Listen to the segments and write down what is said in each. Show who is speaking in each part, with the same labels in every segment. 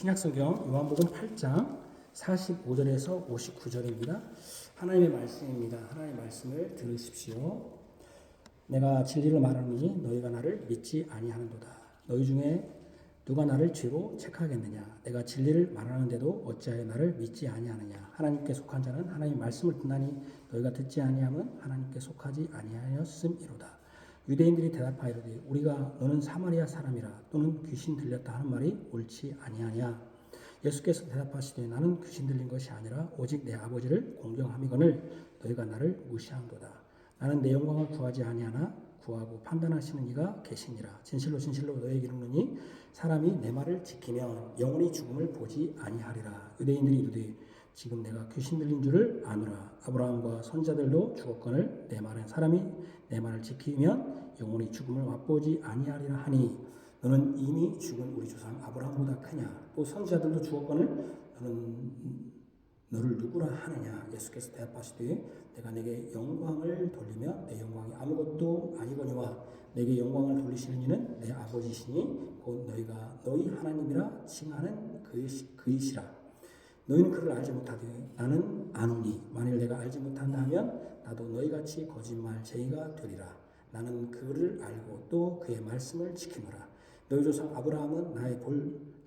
Speaker 1: 신약성경 요한복음 8장 45절에서 59절입니다. 하나님의 말씀입니다. 하나님의 말씀을 들으십시오. 내가 진리를 말하노니 너희가 나를 믿지 아니하는도다. 너희 중에 누가 나를 죄로 책하겠느냐? 내가 진리를 말하는데도 어찌하여 나를 믿지 아니하느냐? 하나님께 속한 자는 하나님의 말씀을 듣나니 너희가 듣지 아니함은 하나님께 속하지 아니하였음이로다. 유대인들이 대답하이르되 우리가 너는 사마리아 사람이라 또는 귀신 들렸다 하는 말이 옳지 아니하냐? 예수께서 대답하시되 나는 귀신 들린 것이 아니라 오직 내 아버지를 공경함이거늘 너희가 나를 무시한도다. 나는 내 영광을 구하지 아니하나 구하고 판단하시는 이가 계시니라. 진실로 진실로 너희에게 이르노니 사람이 내 말을 지키면 영원히 죽음을 보지 아니하리라. 유대인들이 이르되 지금 내가 귀신 들린 줄을 아노라. 아브라함과 선자들도 죽었거늘 내 말은 사람이 내 말을 지키면 영원히 죽음을 맛보지 아니하리라 하니 너는 이미 죽은 우리 조상 아브라함보다 크냐? 또 선지자들도 죽었거늘 너를 누구라 하느냐? 예수께서 대답하시되 내가 내게 영광을 돌리며 내 영광이 아무것도 아니거니와 내게 영광을 돌리시는 이는 내 아버지시니 곧 너희가 너희 하나님이라 칭하는 그이시라. 너희는 그를 알지 못하되 나는 아노니 만일 내가 알지 못한다 하면 나도 너희같이 거짓말쟁이가 되리라. 나는 그를 알고 또 그의 말씀을 지키노라. 너희 조상 아브라함은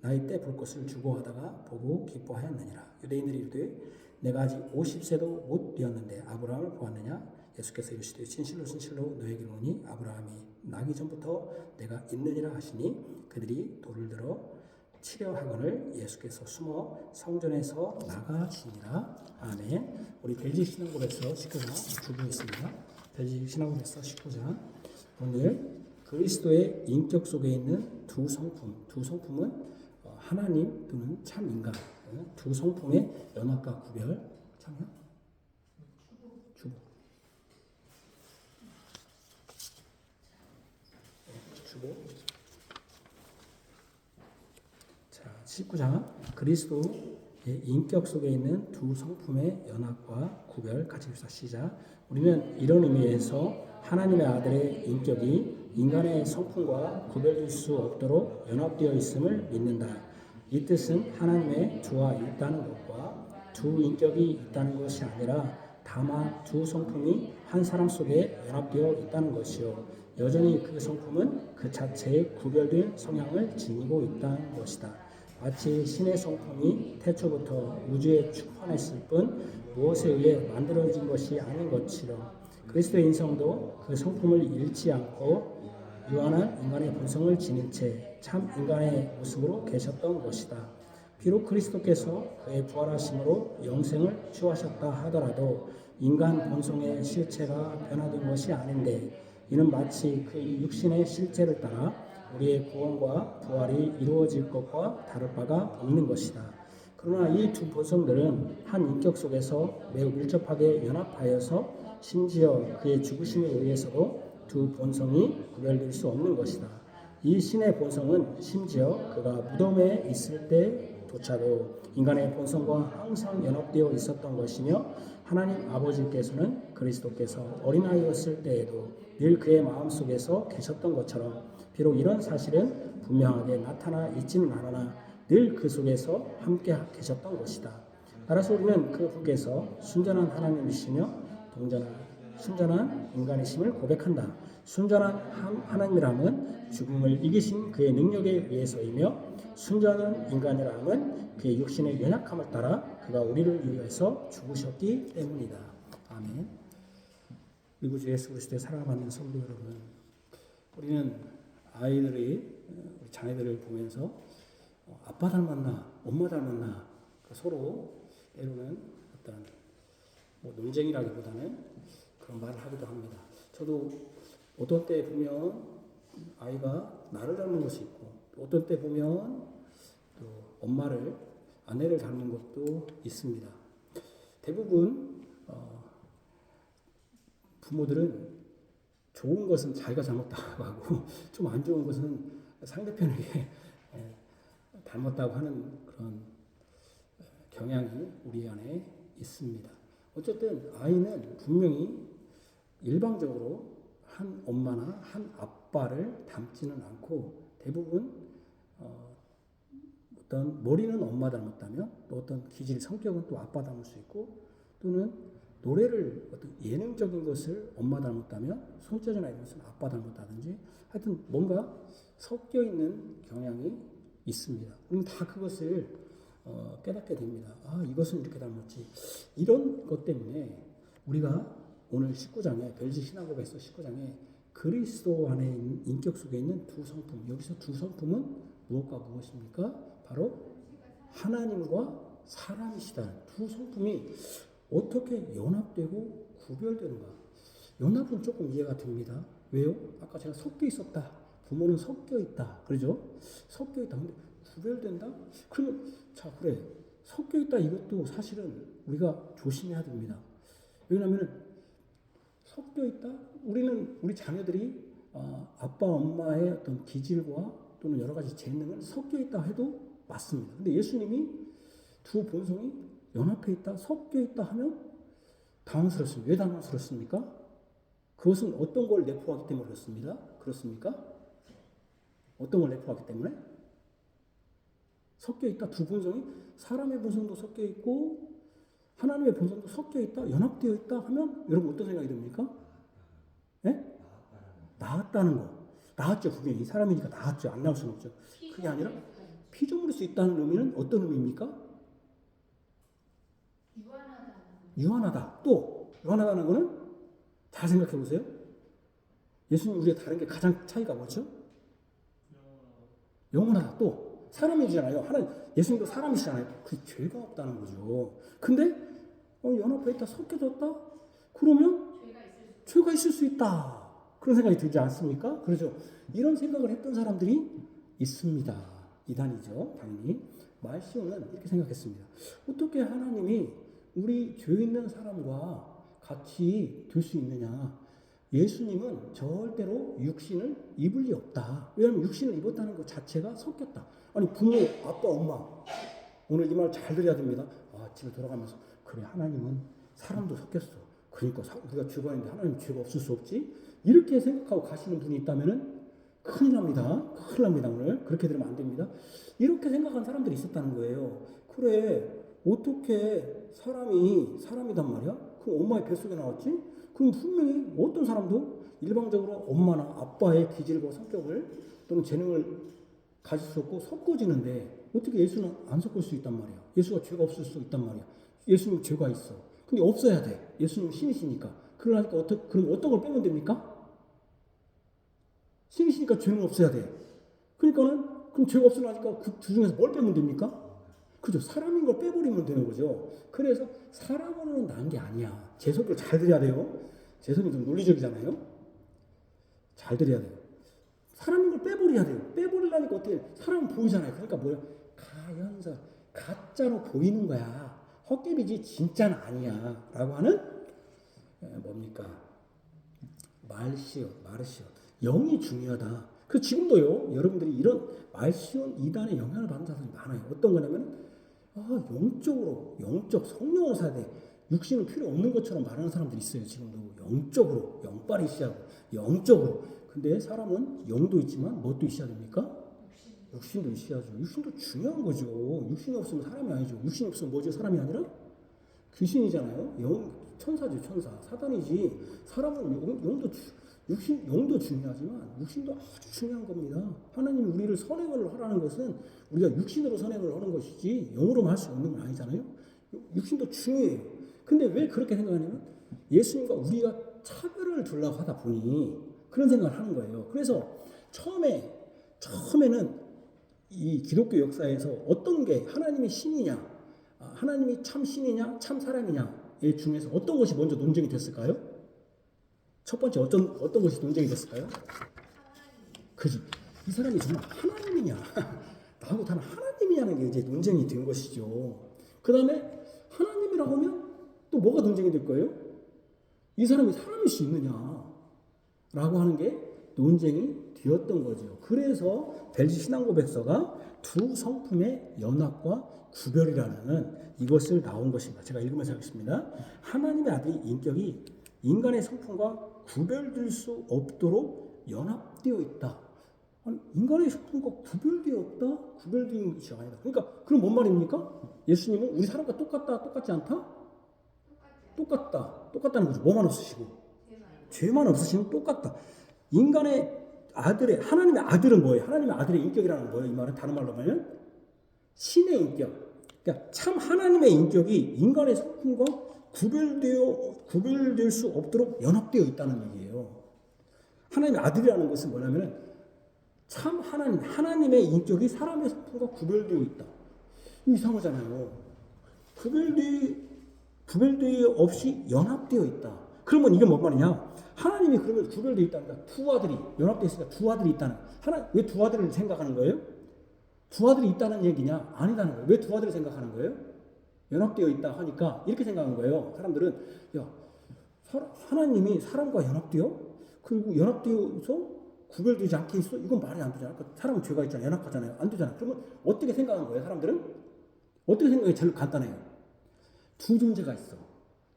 Speaker 1: 나의 때 볼 것을 주고하다가 보고 기뻐하였느니라. 유대인들이 이르되 내가 아직 50세도 못 되었는데 아브라함을 보았느냐? 예수께서 이르시되 진실로 진실로 너희에게 이르노니 아브라함이 나기 전부터 내가 있느니라 하시니 그들이 돌을 들어 치려 하거늘 예수께서 숨어 성전에서 나가시니라. 아멘. 우리 벨직 신앙고에서 19장 주고 있습니다. 벨직 신앙고에서 19장 오늘 그리스도의 인격 속에 있는 두 성품은 하나님 또는 참 인간, 두 성품의 연합과 구별, 참여, 주보. 자, 19장 그리스도의 인격 속에 있는 두 성품의 연합과 구별 같이 읽읍시다. 시작. 우리는 이런 의미에서 하나님의 아들의 인격이 인간의 성품과 구별될 수 없도록 연합되어 있음을 믿는다. 이 뜻은 하나님의 두가 있다는 것과 두 인격이 있다는 것이 아니라 다만 두 성품이 한 사람 속에 연합되어 있다는 것이요. 여전히 그 성품은 그 자체의 구별된 성향을 지니고 있다는 것이다. 마치 신의 성품이 태초부터 우주에 충만했을 뿐 무엇에 의해 만들어진 것이 아닌 것처럼 그리스도의 인성도 그 성품을 잃지 않고 유한한 인간의 본성을 지닌 채 참 인간의 모습으로 계셨던 것이다. 비록 그리스도께서 그의 부활하심으로 영생을 취하셨다 하더라도 인간 본성의 실체가 변화된 것이 아닌데 이는 마치 그 육신의 실체를 따라 우리의 구원과 부활이 이루어질 것과 다를 바가 없는 것이다. 그러나 이 두 본성들은 한 인격 속에서 매우 밀접하게 연합하여서 심지어 그의 죽으심에 의해서도 두 본성이 구별될 수 없는 것이다. 이 신의 본성은 심지어 그가 무덤에 있을 때조차도 인간의 본성과 항상 연합되어 있었던 것이며 하나님 아버지께서는 그리스도께서 어린아이였을 때에도 늘 그의 마음속에서 계셨던 것처럼 비록 이런 사실은 분명하게 나타나 있지는 않으나 늘 그 속에서 함께 계셨던 것이다. 따라서 우리는 그 분께서 순전한 하나님이시며 순전한 인간이심을 고백한다. 순전한 하나님이라면 죽음을 이기신 그의 능력에 의해서이며 순전한 인간이라면 그의 육신의 연약함을 따라 그가 우리를 위해서 죽으셨기 때문이다. 아멘. 그리고 주 예수 그리스도의 사랑받는 성도 여러분, 우리는 우리 자녀들을 보면서 아빠 닮았나 엄마 닮았나 서로 때로는 어떤 논쟁이라기보다는 그런 말을 하기도 합니다. 저도 어떤 때 보면 아이가 나를 닮는 것이 있고 어떤 때 보면 또 아내를 닮는 것도 있습니다. 대부분 부모들은 좋은 것은 자기가 닮았다고 하고 좀 안 좋은 것은 상대편에게 닮았다고 하는 그런 경향이 우리 안에 있습니다. 어쨌든 아이는 분명히 일방적으로 한 엄마나 한 아빠를 닮지는 않고 대부분 어떤 머리는 엄마 닮았다면 또 어떤 기질 성격은 또 아빠 닮을 수 있고 또는 노래를 어떤 예능적인 것을 엄마 닮았다면 손재주나 이런 것은 아빠 닮았다든지 하여튼 뭔가 섞여 있는 경향이 있습니다. 우리는 다 그것을 깨닫게 됩니다. 아, 이것은 이렇게 닮았지. 이런 것 때문에 우리가 오늘 19장에 벨지 신앙고백서 19장에 그리스도 안에 인격 속에 있는 두 성품, 여기서 두 성품은 무엇과 무엇입니까? 바로 하나님과 사람이시다. 두 성품이 어떻게 연합되고 구별되는가? 연합은 조금 이해가 됩니다. 왜요? 아까 제가 섞여 있었다. 부모는 섞여 있다. 그러죠? 섞여 있다. 근데 구별된다? 그러면 자, 그래. 섞여 있다 이것도 사실은 우리가 조심해야 됩니다. 왜냐하면 섞여 있다? 우리 자녀들이 아빠, 엄마의 어떤 기질과 또는 여러 가지 재능은 섞여 있다 해도 맞습니다. 근데 예수님이 두 본성이 연합해 있다, 섞여 있다 하면 당황스럽습니다. 왜 당황스럽습니까? 그것은 어떤 걸 내포하기 때문에 그렇습니다. 그렇습니까? 어떤 걸 내포하기 때문에? 섞여 있다. 두 본성이 사람의 본성도 섞여 있고 하나님의 본성도 섞여 있다, 연합되어 있다 하면 여러분 어떤 생각이 듭니까? 예? 나았다는 거. 나았죠. 분명히 사람이니까 나았죠. 안 나올 수는 없죠. 그게 아니라 피조물일 수 있다는 의미는 어떤 의미입니까? 유한하다. 또 유한하다는 거는 잘 생각해 보세요. 예수님 우리가 다른 게 가장 차이가 뭐죠? 영원하다. 또 사람이잖아요. 예수님도 사람이시잖아요. 그 죄가 없다는 거죠. 근데 연합해 있다, 섞여졌다? 그러면 죄가 있을 수 있다. 그런 생각이 들지 않습니까? 그렇죠. 이런 생각을 했던 사람들이 있습니다. 이단이죠. 당연히. 말씀은 이렇게 생각했습니다. 어떻게 하나님이 우리 죄 있는 사람과 같이 될 수 있느냐? 예수님은 절대로 육신을 입을 리 없다. 왜냐하면 육신을 입었다는 것 자체가 섞였다. 아니 부모, 아빠, 엄마 오늘 이 말 잘 들어야 됩니다. 집에 돌아가면서 그래 하나님은 사람도 섞였어. 그러니까 우리가 죄가 있는데 하나님 죄가 없을 수 없지? 이렇게 생각하고 가시는 분이 있다면 큰일 납니다. 큰일 납니다. 오늘 그렇게 들으면 안 됩니다. 이렇게 생각하는 사람들이 있었다는 거예요. 그래 어떻게 사람이단 말이야? 그럼 엄마의 뱃속에 나왔지? 그럼 분명히 어떤 사람도 일방적으로 엄마나 아빠의 기질과 성격을 또는 재능을 가질 수 없고 섞어지는데 어떻게 예수는 안 섞을 수 있단 말이야? 예수가 죄가 없을 수 있단 말이야. 예수님 죄가 있어. 근데 없어야 돼. 예수님 신이시니까. 그러니까 그럼 어떤 걸 빼면 됩니까? 신이시니까 죄는 없어야 돼. 그러니까는 그럼 죄가 없으니까 그 중에서 뭘 빼면 됩니까? 그죠? 사람인 걸 빼버리면 되는 거죠. 그래서 사람으로는 난 게 아니야. 제 소리를 잘 들어야 돼요. 제 소리 좀 논리적이잖아요. 잘 들어야 돼요. 사람인 걸 빼버려야 돼요. 빼버리려니까 어떻게 사람은 보이잖아요. 그러니까 뭐야? 가연설, 가짜로 보이는 거야. 헛개비지 진짜는 아니야. 라고 하는 뭡니까? 말시오. 영이 중요하다. 그 지금도요. 여러분들이 이런 말시온 이단의 영향을 받는 사람이 많아요. 어떤 거냐면 영적 성령으로 살아야 돼. 육신은 필요 없는 것처럼 말하는 사람들이 있어요. 지금도 영적으로 영빨이 있어야 하고 영적으로. 근데 사람은 영도 있지만 뭣도 있어야 됩니까? 육신도 있어야죠. 육신도 중요한 거죠. 육신이 없으면 사람이 아니죠. 육신이 없으면 뭐죠? 사람이 아니라 귀신이잖아요. 천사죠. 천사. 사단이지. 사람은 영도 중요하지만 육신도 아주 중요한 겁니다. 하나님이 우리를 선행을 하라는 것은 우리가 육신으로 선행을 하는 것이지 영으로만 할 수 없는 건 아니잖아요. 육신도 중요해요. 근데 왜 그렇게 생각하냐면 예수님과 우리가 차별을 두려고 하다 보니 그런 생각을 하는 거예요. 그래서 처음에는 이 기독교 역사에서 어떤 게 하나님이 신이냐, 하나님이 참 신이냐, 참 사람이냐의 중에서 어떤 것이 먼저 논쟁이 됐을까요? 첫 번째 어떤 것이 논쟁이 됐을까요? 그지? 이 사람이 정말 하나님이냐, 나하고 다른 하나님이냐는 게 이제 논쟁이 된 것이죠. 그 다음에 하나님이라고 하면 또 뭐가 논쟁이 될 거예요? 이 사람이 사람일 수 있느냐라고 하는 게 논쟁이 되었던 거죠. 그래서 벨지 신앙고백서가 두 성품의 연합과 구별이라는 이것을 나온 것입니다. 제가 읽으면서 하겠습니다. 하나님의 아들의 인격이 인간의 성품과 구별될 수 없도록 연합되어 있다. 아니, 인간의 성품과 구별되었다? 구별된 것이 아니다. 그러니까 그럼 뭔 말입니까? 예수님은 우리 사람과 똑같다, 똑같지 않다? 똑같다, 똑같다는 거죠. 뭐만 없으시고 죄만 없으시면 똑같다. 인간의 아들의 하나님의 아들은 뭐예요? 하나님의 아들의 인격이라는 거예요. 이 말은 다른 말로 하면 신의 인격. 그러니까 참 하나님의 인격이 인간의 성품과 구별될 수 없도록 연합되어 있다는 얘기예요. 하나님의 아들이라는 것은 뭐냐면은 참 하나님의 인격이 사람의 성품과 구별되어 있다. 이상하잖아요. 구별되어 없이 연합되어 있다. 그러면 이게 뭔 말이냐? 하나님이 그러면 구별되어 있다는 거야. 두 아들이 연합되어 있으니까 두 아들이 있다는 거야. 왜 두 아들을 생각하는 거예요? 두 아들이 있다는 얘기냐? 아니다는 거예요. 왜 두 아들을 생각하는 거예요? 연합되어 있다 하니까 이렇게 생각하는 거예요. 사람들은 야, 하나님이 사람과 연합되어? 그리고 연합되어서 구별되지 않게 있어? 이건 말이 안 되잖아. 그러니까 사람은 죄가 있잖아요. 연합하잖아요. 안 되잖아. 그러면 어떻게 생각하는 거예요? 사람들은? 어떻게 생각해? 제일 간단해요. 두 존재가 있어.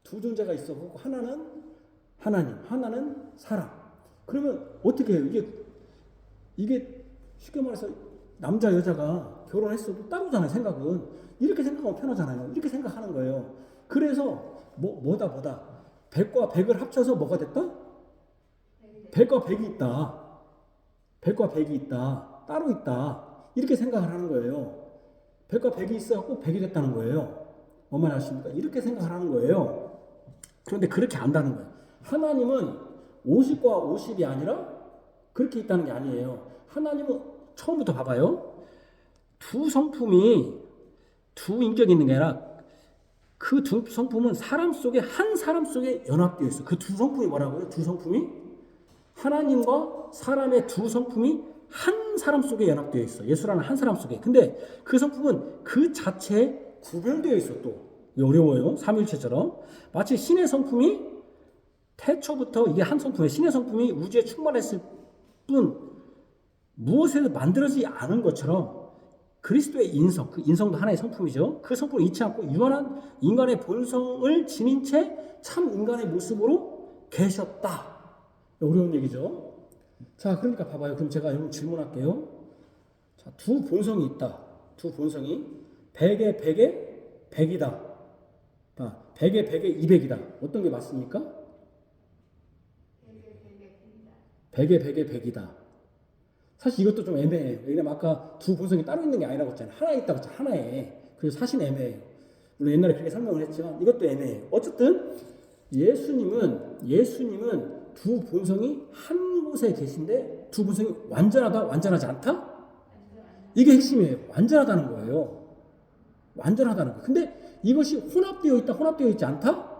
Speaker 1: 두 존재가 있어. 하나는 하나님, 하나는 사람. 그러면 어떻게 해요? 이게 쉽게 말해서 남자 여자가 결혼했어도 따로잖아요. 생각은 이렇게 생각하면 편하잖아요. 이렇게 생각하는 거예요. 그래서 뭐다 100과 100을 합쳐서 뭐가 됐다? 100과 100이 있다. 100과 100이 있다. 따로 있다. 이렇게 생각을 하는 거예요. 100과 100이 있어갖고 100이 됐다는 거예요. 얼마나 아십니까? 이렇게 생각을 하는 거예요. 그런데 그렇게 안다는 거예요. 하나님은 50과 50이 아니라 그렇게 있다는 게 아니에요. 하나님은 처음부터 봐봐요. 두 성품이 두 인격이 있는 게 아니라 그 두 성품은 한 사람 속에 연합되어 있어요. 그 두 성품이 뭐라고요? 두 성품이 하나님과 사람의 두 성품이 한 사람 속에 연합되어 있어. 예수라는 한 사람 속에. 근데 그 성품은 그 자체에 구별되어 있어. 또 어려워요. 삼위일체처럼 마치 신의 성품이 태초부터 이게 한 성품이에요. 신의 성품이 우주에 충만했을 뿐 무엇에도 만들어지지 않은 것처럼 그리스도의 인성, 그 인성도 하나의 성품이죠. 그 성품을 잃지 않고 유한한 인간의 본성을 지닌 채 참 인간의 모습으로 계셨다. 어려운 얘기죠. 자, 그러니까 봐봐요. 그럼 제가 여러분 질문할게요. 자, 두 본성이 있다. 두 본성이 100에 100에 100이다. 100에 100에 200이다. 어떤 게 맞습니까? 100에 100에 100이다. 사실 이것도 좀 애매해요. 왜냐면 아까 두 본성이 따로 있는 게 아니라고 했잖아요. 하나에 있다고 했잖아요. 하나에. 그래서 사실 애매해요. 물론 옛날에 그렇게 설명을 했지만 이것도 애매해요. 어쨌든 예수님은 두 본성이 한 곳에 계신데 두 본성이 완전하다, 완전하지 않다? 이게 핵심이에요. 완전하다는 거예요. 완전하다는 거. 근데 이것이 혼합되어 있다, 혼합되어 있지 않다?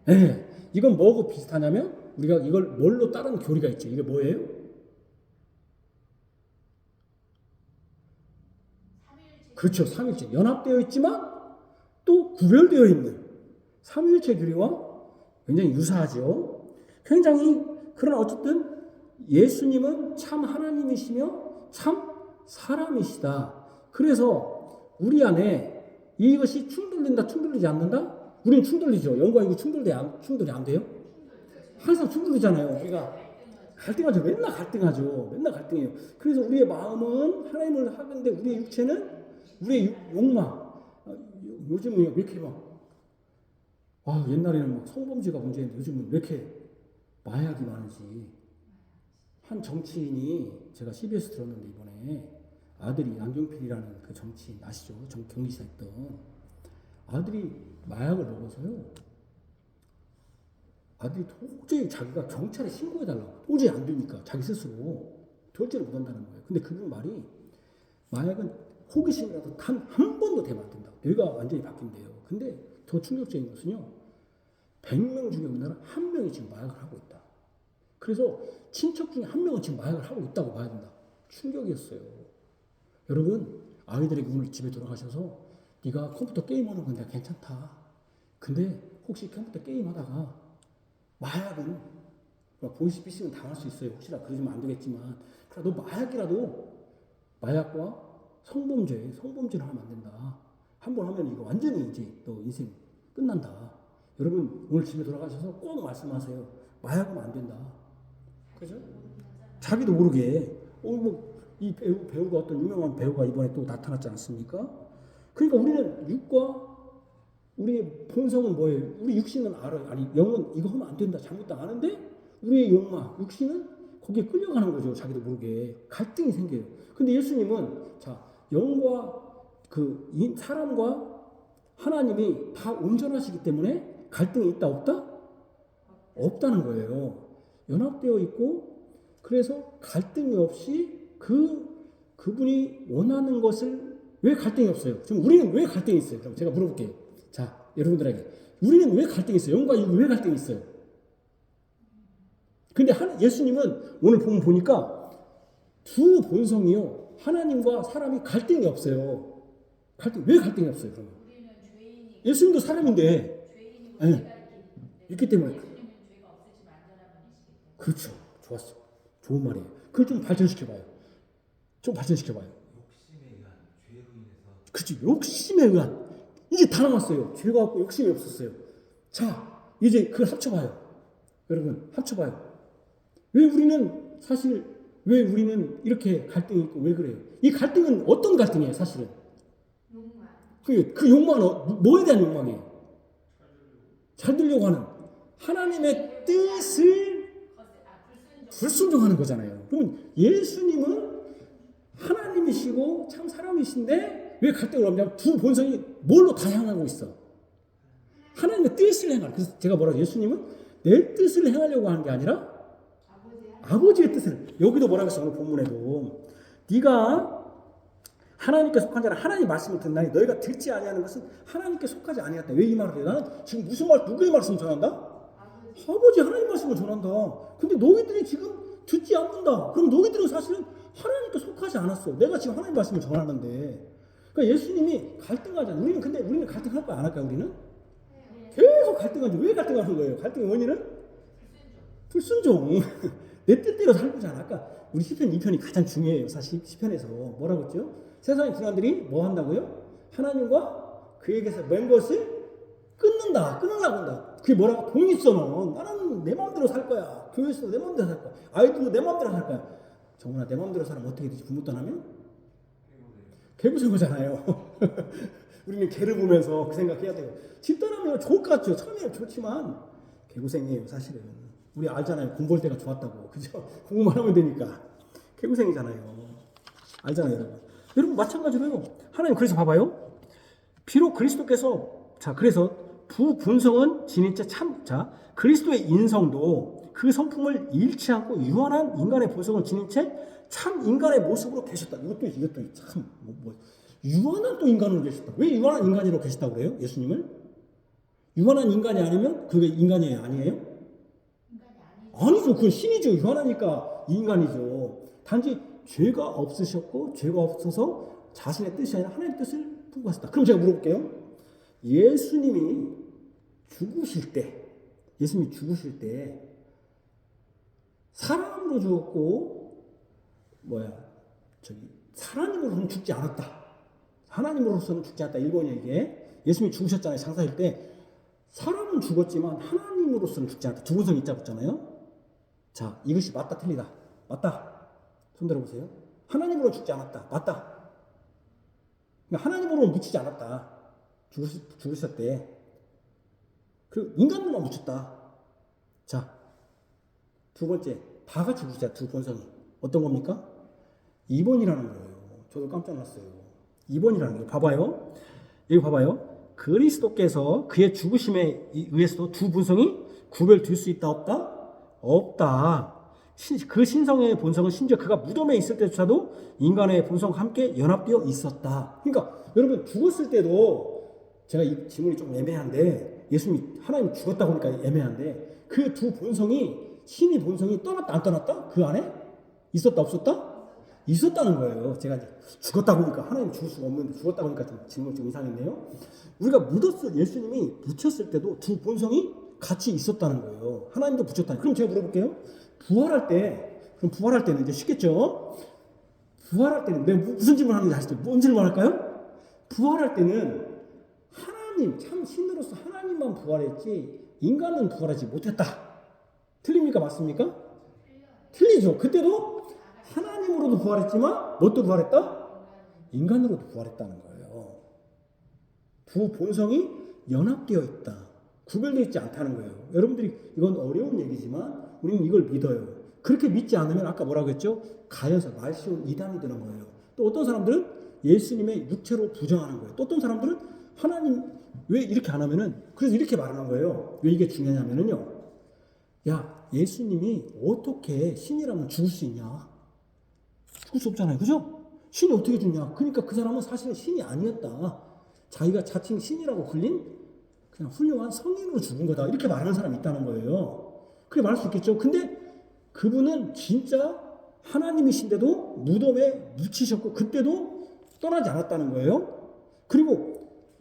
Speaker 1: 네. 이건 뭐하고 비슷하냐면 우리가 이걸 뭘로 따른 교리가 있죠. 이게 뭐예요? 그렇죠. 삼위일체. 연합되어 있지만 또 구별되어 있는 삼위일체 교리와 굉장히 유사하죠. 그러나 어쨌든 예수님은 참 하나님이시며 참 사람이시다. 그래서 우리 안에 이것이 충돌된다, 충돌되지 않는다? 우리는 충돌이죠. 영과 육이 충돌이 안 돼요? 항상 충돌이잖아요. 우리가 갈등하죠. 맨날 갈등해요. 그래서 우리의 마음은 하나님을 하는데 우리의 육체는 우리의 욕망. 요즘은 왜 이렇게 옛날에는 막 성범죄가 문제인데 요즘은 왜 이렇게 마약이 많은지. 한 정치인이 제가 CBS 들었는데 이번에 아들이 양경필이라는 그 정치인 아시죠? 경기지사 했던 아들이 마약을 먹어서요. 아들이 도저히 자기가 경찰에 신고해달라고. 도저히 안 되니까 자기 스스로 절제를 못한다는 거예요. 근데 그분 말이 마약은 호기심이라도 단 한 번도 되면 안 된다. 뇌가 완전히 바뀐대요. 근데 더 충격적인 것은요. 100명 중에 우리나라 한 명이 지금 마약을 하고 있다. 그래서 친척 중에 한 명은 지금 마약을 하고 있다고 봐야 된다. 충격이었어요. 여러분 아이들에게 오늘 집에 돌아가셔서 네가 컴퓨터 게임하는 건 내가 괜찮다. 근데 혹시 컴퓨터 게임하다가 마약은 보이스피싱은 당할 수 있어요. 혹시나 그러시면 안 되겠지만 그래 너 마약과 성범죄를 하면 안 된다. 한 번 하면 이거 완전히 이제 너 인생 끝난다. 여러분 오늘 집에 돌아가셔서 꼭 말씀하세요. 마약은 안 된다. 그죠? 자기도 모르게 이 배우가 어떤 유명한 배우가 이번에 또 나타났지 않습니까? 그러니까 우리는 육과 우리의 본성은 뭐예요? 우리 육신은 알아요. 아니 영은 이거 하면 안 된다. 잘못다 아는데 우리의 욕망, 육신은 거기에 끌려가는 거죠. 자기도 모르게 갈등이 생겨요. 근데 예수님은 자 영과 사람과 하나님이 다 온전하시기 때문에 갈등이 있다 없다? 없다는 거예요. 연합되어 있고 그래서 갈등이 없이 그분이 원하는 것을 왜 갈등이 없어요? 지금 우리는 왜 갈등이 있어요? 그럼 제가 물어볼게요. 자, 여러분들에게 우리는 왜 갈등이 있어요? 영과 육이 왜 갈등이 있어요? 근데 예수님은 오늘 보니까 두 본성이요. 하나님과 사람이 갈등이 없어요. 왜 갈등이 없어요? 그러면 예수님도 사람인데 있기 때문에 그렇죠. 좋았어. 좋은 말이에요. 그걸 좀 발전시켜봐요.
Speaker 2: 욕심에 의한 죄로 인해서
Speaker 1: 그렇지. 욕심에 의한 이제 다 남았어요. 죄가 없고 욕심이 없었어요. 자, 이제 그걸 합쳐봐요. 여러분 합쳐봐요. 왜 우리는 이렇게 갈등이 있고 왜 그래요? 이 갈등은 어떤 갈등이에요? 사실은
Speaker 3: 욕망.
Speaker 1: 그 욕망은 뭐에 대한 욕망이에요? 잘 되려고 하는 하나님의 뜻을 불순종하는 거잖아요. 그러면 예수님은 하나님이시고 참 사람이신데 왜 갈등을 없냐면 두 본성이 뭘로 다 향하고 있어? 하나님의 뜻을 행하는. 그래서 제가 뭐라고 예수님은 내 뜻을 행하려고 하는 게 아니라 아버지의 뜻을. 여기도 뭐라고 했어? 오늘 본문에도 네가 하나님께 속한 자라 하나님 말씀을 듣나니 너희가 듣지 아니하는 것은 하나님께 속하지 아니하다. 왜 이 말을 해? 나는 지금 누구의 말씀을 전한다? 아버지 하나님 말씀을 전한다. 근데 너희들이 지금 듣지 않는다. 그럼 너희들은 사실은 하나님께 속하지 않았어. 내가 지금 하나님 말씀을 전하는데. 그러니까 예수님이 갈등하잖아. 우리는 갈등할 거야 안 할까요? 우리는 계속 갈등하죠. 왜 갈등하는 거예요? 갈등의 원인은 불순종. 내 뜻대로 살고자. 아까 우리 시편 2편이 가장 중요해요. 사실 시편에서 뭐라고 했죠? 세상의 군관들이 뭐 한다고요? 하나님과 그에게서 맨 것을 끊으려고 한다. 그게 뭐라고? 돈 있어 너. 나는 내 마음대로 살 거야. 교회에서도 내 마음대로 살 거야. 아이들도 내 마음대로 살 거야. 정훈아 내 마음대로 살면 어떻게 되지? 부모 떠나면? 개구생거잖아요. 우리는 개를 보면서 그 생각해야 돼요. 집 떠나면 좋을 것 같죠. 처음에는 좋지만 개구생이에요 사실은. 우리 알잖아요. 공부할 때가 좋았다고. 그죠? 공부만 하면 되니까. 개구생이잖아요. 알잖아요 여러분. 여러분 마찬가지로요. 하나님 그래서 봐봐요. 비록 그리스도께서 그래서 부분성은 진인체 그리스도의 인성도 그 성품을 잃지 않고 유한한 인간의 본성을 지닌 채 참 인간의 모습으로 계셨다. 이것도 참 유한한 또 인간으로 계셨다. 왜 유한한 인간으로 계셨다고 그래요? 예수님을? 유한한 인간이 아니면 그게 인간이 아니에요? 아니죠. 그건 신이죠. 유한하니까 인간이죠. 단지 죄가 없으셨고 죄가 없어서 자신의 뜻이 아니라 하나님의 뜻을 품고 하셨다. 그럼 제가 물어볼게요. 예수님이 죽으실 때 사람으로 죽었고 하나님으로서는 죽지 않았다. 하나님으로서는 죽지 않았다. 일본이 이게 예수님이 죽으셨잖아요. 장사일 때 사람은 죽었지만 하나님으로서는 죽지 않았다. 두 본성이 있자고 했잖아요. 자, 이것이 맞다 틀리다. 맞다. 손 들어보세요. 하나님으로 죽지 않았다. 맞다. 그러니까 하나님으로는 묻히지 않았다. 죽으셨대. 그리고 인간으로만 묻혔다. 자, 두 번째 다 같이 묻히자. 두 본성이 어떤 겁니까? 2번이라는 거예요. 저도 깜짝 놀랐어요. 2번이라는 거예요. 봐봐요. 여기 봐봐요. 그리스도께서 그의 죽으심에 의해서도 두 본성이 구별될 수 있다 없다? 없다. 그 신성의 본성은 심지어 그가 무덤에 있을 때조차도 인간의 본성과 함께 연합되어 있었다. 그러니까 여러분 죽었을 때도 제가 이 질문이 좀 애매한데 예수님이 하나님 죽었다고 하니까 애매한데 그 두 본성이 신의 본성이 떠났다 안 떠났다? 그 안에? 있었다 없었다? 있었다는 거예요. 제가 이제 죽었다고 하니까 하나님 죽을 수가 없는데 죽었다고 하니까 좀 질문이 좀 이상했네요. 우리가 예수님이 묻혔을 때도 두 본성이 같이 있었다는 거예요. 하나님도 붙였다. 그럼 제가 물어볼게요. 부활할 때는 이제 쉽겠죠? 부활할 때는 내가 무슨 질문 하는지 아시죠? 뭔 질문 할까요? 부활할 때는 하나님, 참 신으로서 하나님만 부활했지 인간은 부활하지 못했다. 틀립니까? 맞습니까? 틀리죠. 그때도 하나님으로도 부활했지만 뭣도 부활했다? 인간으로도 부활했다는 거예요. 두 본성이 연합되어 있다. 구별되어 있지 않다는 거예요. 여러분들이 이건 어려운 얘기지만 우리는 이걸 믿어요. 그렇게 믿지 않으면 아까 뭐라고 했죠? 가여서 말시온 이단이 되는 거예요. 또 어떤 사람들은 예수님의 육체로 부정하는 거예요. 또 어떤 사람들은 하나님 왜 이렇게 안 하면은 그래서 이렇게 말하는 거예요. 왜 이게 중요하냐면은요. 야, 예수님이 어떻게 신이라면 죽을 수 있냐? 죽을 수 없잖아요. 그죠? 신이 어떻게 죽냐? 그러니까 그 사람은 사실은 신이 아니었다. 자기가 자칭 신이라고 불린 그냥 훌륭한 성인으로 죽은 거다. 이렇게 말하는 사람이 있다는 거예요. 그렇게 말할 수 있겠죠. 근데 그분은 진짜 하나님이신데도 무덤에 묻히셨고 그때도 떠나지 않았다는 거예요. 그리고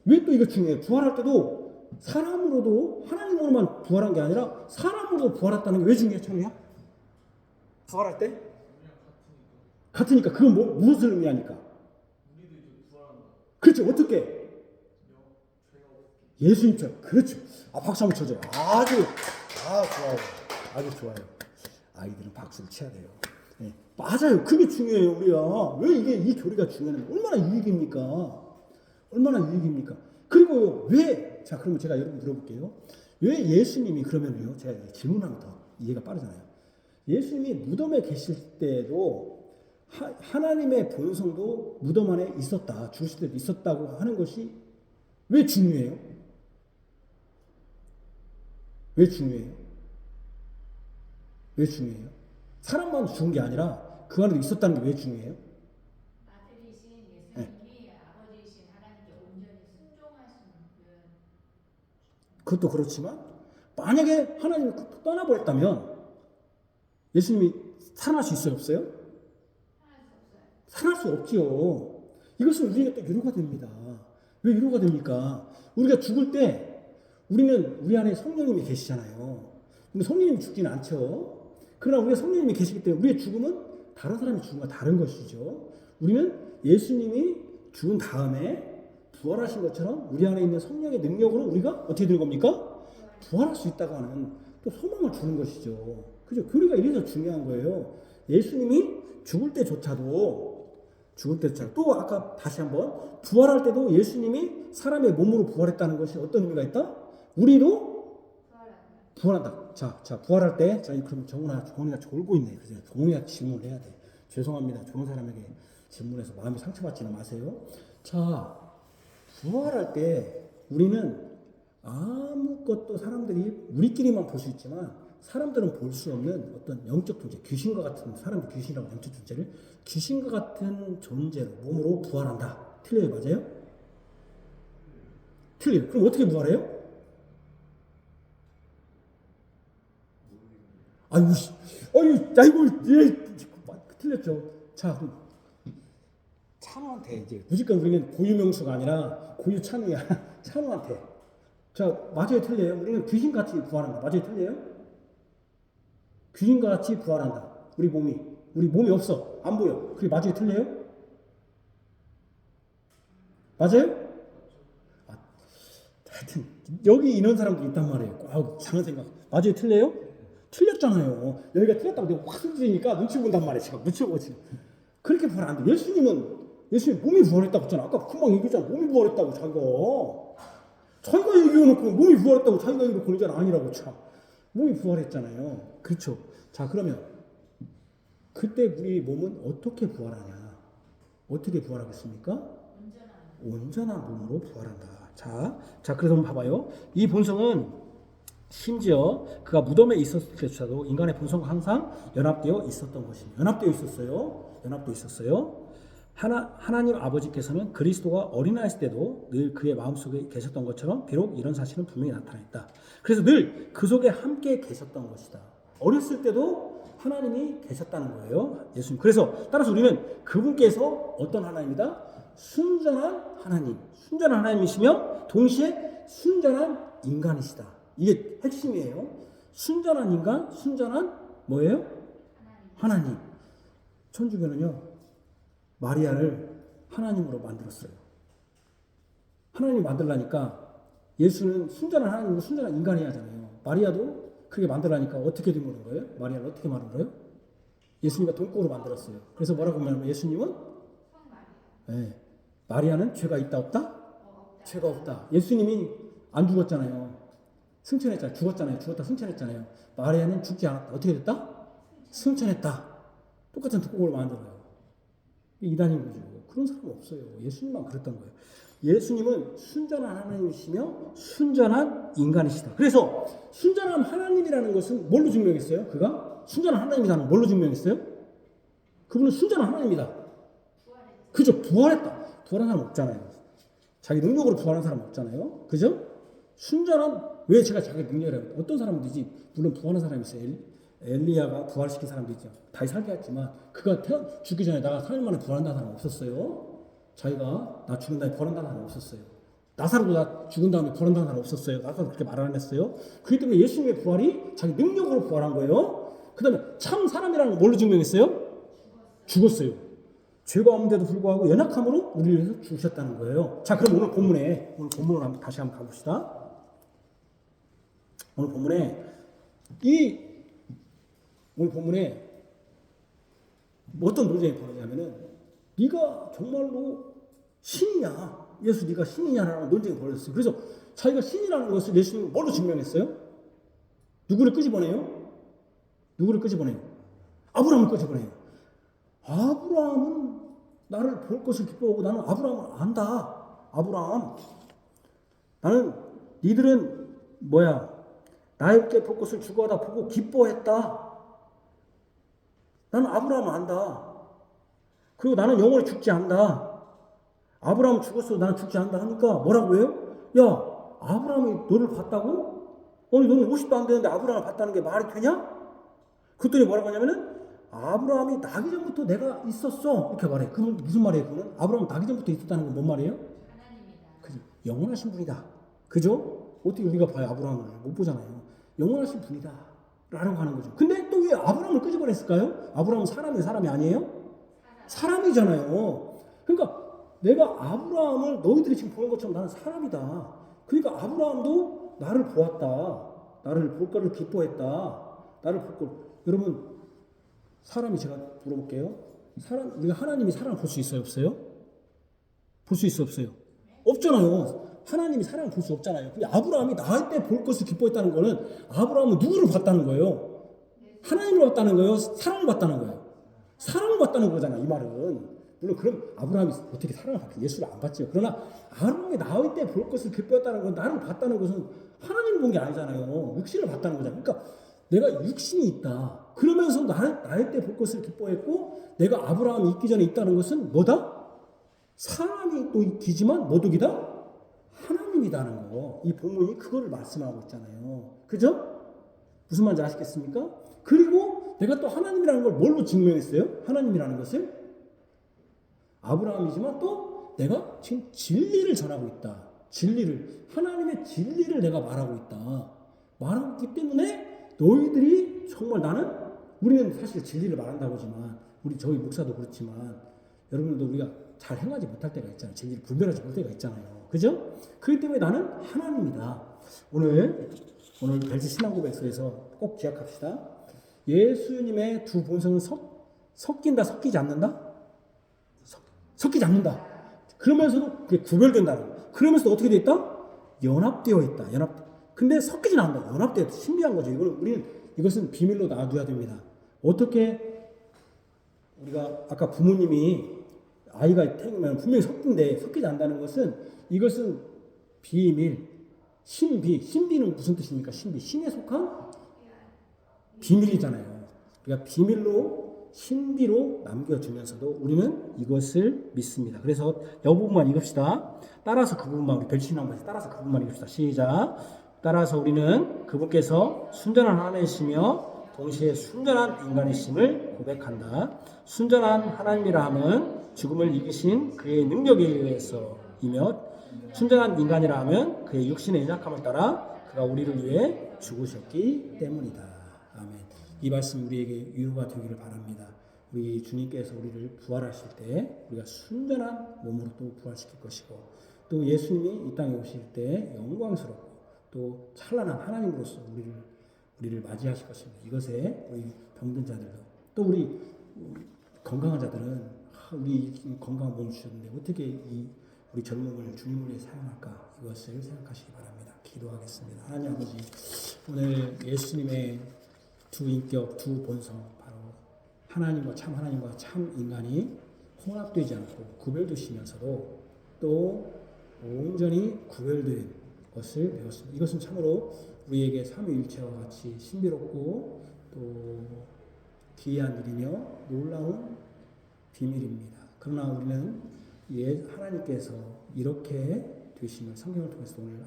Speaker 1: 왜 또 이거 중요해요? 부활할 때도 사람으로도 하나님으로만 부활한 게 아니라 사람으로도 부활했다는 게 왜 중요해요? 청이야? 부활할 때? 같으니까 그건 무엇을 의미하니까? 그렇죠. 어떻게? 예수님처럼. 그렇죠. 박수 한번 쳐줘요. 좋아요. 아주 좋아요. 아이들은 박수를 쳐야 돼요. 네. 맞아요. 그게 중요해요. 우리가. 왜 이 교리가 중요하냐면 얼마나 유익입니까? 얼마나 유익입니까? 그리고 왜, 자, 그러면 제가 여러분 물어볼게요. 왜 예수님이 그러면요. 제가 질문하면 더 이해가 빠르잖아요. 예수님이 무덤에 계실 때도 하나님의 본성도 무덤 안에 있었다. 죽으실 때도 있었다고 하는 것이 왜 중요해요? 왜 중요해요? 왜 중요해요? 사람만 죽은 게 아니라 그 안에도 있었다는 게 왜 중요해요?
Speaker 3: 아들이신 예수님이 아버지이신 하나님께 온전히 순종하신 그
Speaker 1: 그것도 그렇지만 만약에 하나님이 떠나버렸다면 예수님이 살아날 수 있어요? 없어요? 살아날 수 없지요. 이것은 우리에게 또 위로가 됩니다. 왜 위로가 됩니까? 우리가 죽을 때 우리는 우리 안에 성령님이 계시잖아요. 근데 성령님이 죽지는 않죠. 그러나 우리가 성령님이 계시기 때문에 우리의 죽음은 다른 사람이 죽음과 다른 것이죠. 우리는 예수님이 죽은 다음에 부활하신 것처럼 우리 안에 있는 성령의 능력으로 우리가 어떻게 되는 겁니까? 부활할 수 있다고 하는 또 소망을 주는 것이죠. 그죠? 교리가 이래서 중요한 거예요. 예수님이 죽을 때조차도 또 아까 다시 한번 부활할 때도 예수님이 사람의 몸으로 부활했다는 것이 어떤 의미가 있다? 우리도 부활한다. 자, 부활할 때, 자, 그럼 정훈이가 졸고 있네. 그죠? 정훈이가 질문을 해야 돼. 죄송합니다. 좋은 사람에게 질문해서 마음이 상처받지는 마세요. 자, 부활할 때 우리는 아무것도 사람들이 우리끼리만 볼 수 있지만 사람들은 볼 수 없는 어떤 영적 존재, 귀신과 같은 사람들 귀신이라고 영적 존재를 귀신과 같은 존재로 몸으로 부활한다. 틀려요, 맞아요? 틀려요. 그럼 어떻게 부활해요? 틀렸죠. 자, 그럼 찬우한테 이제 무조건 우리는 고유명수가 아니라 고유찬우야. 찬우한테. 자, 맞아요, 틀려요? 우리는 귀신같이 부활한다. 맞아요, 틀려요? 귀신같이 부활한다. 우리 몸이 없어. 안 보여. 그게 맞아요, 틀려요? 맞아요? 하여튼 여기 이런 사람도 있단 말이에요. 이상한 생각. 맞아요, 틀려요? 틀렸잖아요. 여기가 틀렸다고 내가 확 흔들리니까 눈치 본단 말이에요. 제가 눈치 보고 지금. 그렇게 부활 안 돼. 예수님 몸이 부활했다고 했잖아. 아까 금방 얘기했잖아. 몸이 부활했다고 자기가 얘기해놓고 몸이 부활했다고 자기가 얘기해놓고 그러잖아. 아니라고 참. 몸이 부활했잖아요. 그렇죠. 자, 그러면 그때 우리 몸은 어떻게 부활하냐? 어떻게 부활하겠습니까? 온전한 몸으로 부활한다. 자, 그래서 한번 봐봐요. 이 본성은 심지어 그가 무덤에 있었을 때조차도 인간의 본성과 항상 연합되어 있었던 것입니다. 연합되어 있었어요. 하나님 아버지께서는 그리스도가 어린아이였을 때도 늘 그의 마음속에 계셨던 것처럼 비록 이런 사실은 분명히 나타났다. 그래서 늘 그 속에 함께 계셨던 것이다. 어렸을 때도 하나님이 계셨다는 거예요. 예수님. 그래서 따라서 우리는 그분께서 어떤 하나님이다? 순전한 하나님이시며 동시에 순전한 인간이시다. 이게 핵심이에요. 순전한 인간, 순전한 뭐예요? 하나님. 천주교는요, 마리아를 하나님으로 만들었어요. 하나님 만들라니까 예수는 순전한 하나님이고 순전한 인간이 하잖아요. 마리아도 그렇게 만들라니까 어떻게 된 거예요? 마리아를 어떻게 만든 거예요? 예수님과 동격으로 만들었어요. 그래서 뭐라고 하면 예수님은 네, 마리아는 죄가 있다 없다? 죄가 없다. 예수님이 안 죽었잖아요. 승천했잖아요. 죽었다 승천했잖아요. 마리아는 죽지 않았다. 어떻게 됐다? 승천했다. 똑같은 특곡을 만들어요. 이단인 거죠. 그런 사람 없어요. 예수님만 그랬던 거예요. 예수님은 순전한 하나님이시며 순전한 인간이시다. 그래서 순전한 하나님이라는 것은 뭘로 증명했어요? 그가 순전한 하나님이라는 뭘로 증명했어요? 그분은 순전한 하나님이다. 그죠? 부활했다. 부활한 사람 없잖아요. 자기 능력으로 부활한 사람 없잖아요. 그죠? 순전한, 왜 제가 자기 능력이라고, 어떤 사람들이지, 물론 부활한 사람이 있어요. 엘리야가 부활시킨 사람도 있죠. 다시 살게 했지만, 그가 죽기 전에 나 3일 만에 부활한다는 사람 없었어요. 자기가 나 죽은 다음에 부활한다는 사람 없었어요. 나사로도 나 죽은 다음에 부활한다는 사람 없었어요. 나사로 그렇게 말 안 했어요. 그렇기 때문에 예수님의 부활이 자기 능력으로 부활한 거예요. 그 다음에 참 사람이라는 걸 뭘로 증명했어요? 죽었어요. 죄가 없는데도 불구하고 연약함으로 우리를 위해서 죽으셨다는 거예요. 자, 그럼 오늘 본문을 다시 한번 가봅시다. 오늘 본문에 어떤 논쟁이 벌어지냐면은 네가 정말로 신이냐? 예수 네가 신이냐라는 논쟁이 벌어졌어요. 그래서 자기가 신이라는 것을 예수님이 뭘로 증명했어요? 누구를 끄집어내요? 아브라함을 끄집어내요. 아브라함은 나를 볼 것을 기뻐하고 나는 아브라함을 안다. 아브라함. 나는 니들은 나의 볼 것을 죽어하다 보고 기뻐했다. 나는 아브라함을 안다. 그리고 나는 영원히 죽지 않는다. 아브라함 죽었어. 나는 죽지 않는다 하니까 뭐라고 해요? 야, 아브라함이 너를 봤다고? 아니 너는 50도 안 되는데 아브라함을 봤다는 게 말이 되냐? 그랬더니 뭐라고 하냐면은 아브라함이 나기 전부터 내가 있었어. 이렇게 말해. 그럼 무슨 말이에요? 그거는 아브라함 나기 전부터 있었다는 건 뭔 말이에요?
Speaker 3: 하나님이다.
Speaker 1: 그죠? 영원하신 분이다. 그죠? 어떻게 우리가 봐요? 아브라함을 못 보잖아요. 영원하신 분이다. 라고 하는 거죠. 근데 또 왜 아브라함을 끄집어냈을까요? 아브라함은 사람이 아니에요? 사람이잖아요. 그러니까 내가 아브라함을 너희들이 지금 보는 것처럼 나는 사람이다. 그러니까 아브라함도 나를 보았다. 나를 볼 거를 기뻐했다. 나를 볼 걸. 여러분, 사람이 제가 물어볼게요. 우리가 하나님이 사람을 볼 수 있어요? 없어요? 볼 수 있어요? 없어요? 없잖아요. 하나님이 사람을 볼 수 없잖아요. 근데 아브라함이 나의 때 볼 것을 기뻐했다는 거는 아브라함은 누구를 봤다는 거예요? 하나님을 봤다는 거예요? 사랑을 봤다는 거예요? 사랑을 봤다는 거잖아, 이 말은. 물론 그럼 아브라함이 어떻게 사랑을 받겠 예수를 안 봤죠. 그러나 아브라함이 나의 때 볼 것을 기뻐했다는 건 나를 봤다는 것은 하나님을 본 게 아니잖아요. 육신을 봤다는 거잖아요. 그러니까 내가 육신이 있다. 그러면서 나의 때 볼 것을 기뻐했고 내가 아브라함이 있기 전에 있다는 것은 뭐다? 사람이 또 있지만 모독이다? 하나님이다는 거. 이 본문이 그거를 말씀하고 있잖아요. 그죠? 무슨 말인지 아시겠습니까? 그리고 내가 또 하나님이라는 걸 뭘로 증명했어요? 하나님이라는 것을? 아브라함이지만 또 내가 지금 진리를 전하고 있다. 하나님의 진리를 내가 말하고 있다. 말하고 있기 때문에 너희들이 정말 우리는 사실 진리를 말한다고 하지만 저희 목사도 그렇지만 여러분들도 우리가 잘 행하지 못할 때가 있잖아요. 진리를 분별하지 못할 때가 있잖아요. 그죠? 그렇기 때문에 나는 하나님이다. 오늘 벨트 신앙고백서에서 꼭 기억합시다. 예수님의 두 본성은 섞인다, 섞이지 않는다? 섞이지 않는다. 그러면서도 그게 구별된다는 거예요. 그러면서도 어떻게 되어 있다? 연합되어 있다. 근데 섞이진 않는다. 연합되어 있다. 신비한 거죠. 이것은 비밀로 놔둬야 됩니다. 어떻게 우리가 아까 부모님이 아이가 태어나면 분명히 섞이지 않는다는 것은 이것은 비밀, 신비는 무슨 뜻입니까? 신에 속한 비밀이잖아요. 그러니까 비밀로 신비로 남겨주면서도 우리는 이것을 믿습니다. 그래서 이 부분만 읽읍시다. 따라서 그 부분만 우리 벨신앙에서 따라서 그 부분만 읽읍시다. 시작. 따라서 우리는 그분께서 순전한 하나님이시며 동시에 순전한 인간이심을 고백한다. 순전한 하나님이라 함은 죽음을 이기신 그의 능력에 의해서이며 순전한 인간이라 하면 그의 육신의 연약함을 따라 그가 우리를 위해 죽으셨기 때문이다. 아멘. 이 말씀 우리에게 위로가 되기를 바랍니다. 우리 주님께서 우리를 부활하실 때 우리가 순전한 몸으로 또 부활시킬 것이고 또 예수님이 이 땅에 오실 때 영광스럽고 또 찬란한 하나님으로서 우리를 맞이하실 것입니다. 이것에 우리 병든 자들도 또 우리 건강한 자들은 우리 건강한 몸을 주셨는데 어떻게 우리 젊음을 주님을 위해 사용할까? 이것을 생각하시기 바랍니다. 기도하겠습니다. 하나님 아버지, 오늘 예수님의 두 인격, 두 본성, 바로 하나님과 참 인간이 혼합되지 않고 구별되시면서도 또 온전히 구별된 것을 배웠습니다. 이것은 참으로 우리에게 삼위일체와 같이 신비롭고 또 기이한 일이며 놀라운 비밀입니다. 그러나 우리는 하나님께서 이렇게 되심을 성경을 통해서 오늘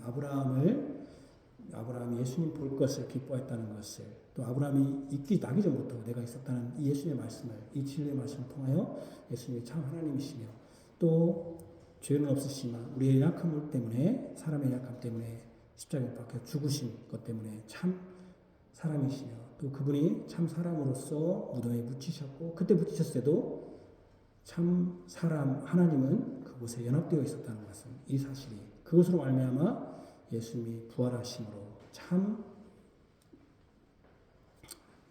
Speaker 1: 아브라함이 예수님 볼 것을 기뻐했다는 것을, 또 아브라함이 나기 전부터 내가 있었다는 이 예수님의 말씀을, 이 진리의 말씀을 통하여 예수님이 참 하나님이시며 또 죄는 없으시지만 우리의 약함 때문에, 사람의 약함 때문에 십자가에 박혀 죽으신 것 때문에 참 사람이시며 또 그분이 참 사람으로서 무덤에 묻히셨고, 그때 묻히셨을 때도 참 사람 하나님은 그곳에 연합되어 있었다는 것은, 이 사실이 그것으로 말미암아 예수님이 부활하심으로 참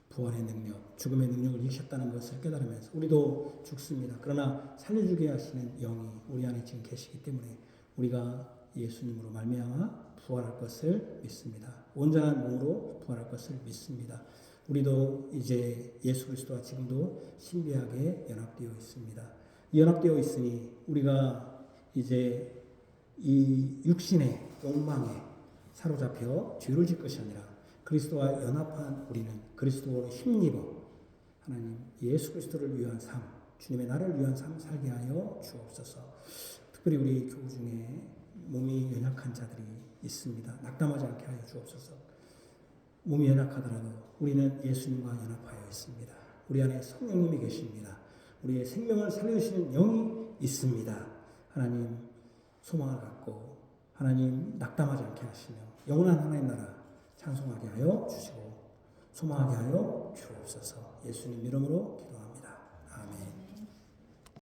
Speaker 1: 부활의 능력, 죽음의 능력을 이기셨다는 것을 깨달으면서 우리도 죽습니다. 그러나 살려주게 하시는 영이 우리 안에 지금 계시기 때문에 우리가 예수님으로 말미암아 부활할 것을 믿습니다. 온전한 몸으로 부활할 것을 믿습니다. 우리도 이제 예수 그리스도와 지금도 신비하게 연합되어 있습니다. 연합되어 있으니 우리가 이제 이 육신의 욕망에 사로잡혀 죄를 질 것이 아니라 그리스도와 연합한 우리는 그리스도로 힘입어 하나님 예수 그리스도를 위한 삶, 주님의 나를 위한 삶 살게 하여 주옵소서. 특별히 우리 교우 중에 몸이 연약한 자들이 있습니다. 낙담하지 않게 하여 주옵소서. 몸이 연약하더라도 우리는 예수님과 연합하여 있습니다. 우리 안에 성령님이 계십니다. 우리의 생명을 살려주시는 영이 있습니다. 하나님 소망을 갖고 하나님 낙담하지 않게 하시며 영원한 하나님 나라 찬송하게 하여 주시고 소망하게 하여 주옵소서. 예수님 이름으로 기도합니다.